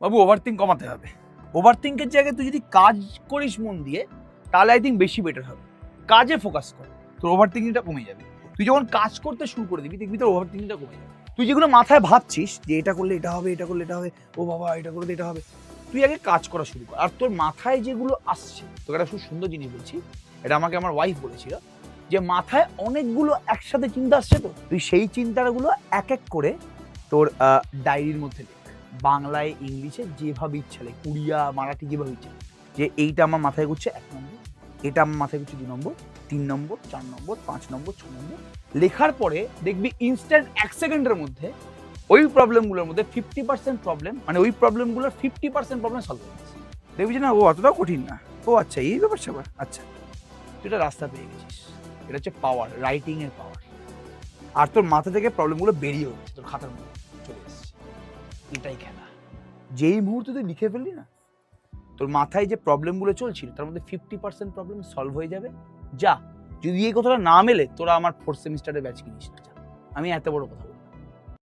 বাবু overthink কমাতে হবে। ওভারথিঙ্কের জায়গায় তুই যদি কাজ করিস মন দিয়ে, তাহলে আই থিঙ্ক বেশি বেটার হবে। কাজে ফোকাস কর, তোর ওভারথিঙ্কিংটা কমে যাবে। তুই যখন কাজ করতে শুরু করে দিবি, দেখবি তোর ওভারথিঙ্কিংটা কমে যাবে। তুই যেগুলো মাথায় ভাবছিস যে এটা করলে এটা হবে, এটা করলে এটা হবে, ও বাবা এটা করলে এটা হবে, তুই আগে কাজ করা শুরু কর। আর তোর মাথায় যেগুলো আসছে, তোকে একটা খুব সুন্দর জিনিস বলছি, এটা আমাকে আমার ওয়াইফ বলেছিল, যে মাথায় অনেকগুলো একসাথে চিন্তা আসছে, তো তুই সেই চিন্তাগুলো এক এক করে তোর ডায়েরির মধ্যে লেখ। বাংলায়, ইংলিশে যেভাবে ইচ্ছা লেখ, উড়িয়া, মারাঠি, যেভাবে ইচ্ছা, যে এইটা আমার মাথায় ঘুরছে 1 নম্বর, এটা আমার মাথায় ঘুরছে 2 নম্বর, 3 নম্বর, 4 নম্বর, 5 নম্বর, 6 নম্বর। লেখার পরে দেখবি ইনস্ট্যান্ট 1 সেকেন্ডের মধ্যে ওই প্রবলেমগুলোর মধ্যে 50% প্রবলেম, মানে ওই প্রবলেমগুলোর 50% প্রবলেম সলভ হয়ে গেছে। দেখবি যে না ও অতটাও কঠিন না, ও আচ্ছা এই ব্যাপার স্যাপার, আচ্ছা তুই এটা রাস্তা পেয়ে গেছিস। এটা হচ্ছে পাওয়ার, রাইটিং এর পাওয়ার। আর তোর মাথা থেকে প্রবলেমগুলো বেরিয়ে হচ্ছে, তোর খাতার মধ্যে চলে এসেছে। এটাই খেলা। যেই মুহূর্তে তুই লিখে ফেললি না, তোর মাথায় যে প্রবলেমগুলো চলছিল তার মধ্যে 50% প্রবলেম সলভ হয়ে যাবে। যা, যদি এই কথাটা না মেলে তোরা আমার 4th সেমিস্টারের ব্যাচ কিনিস না। আমি এত বড় কথা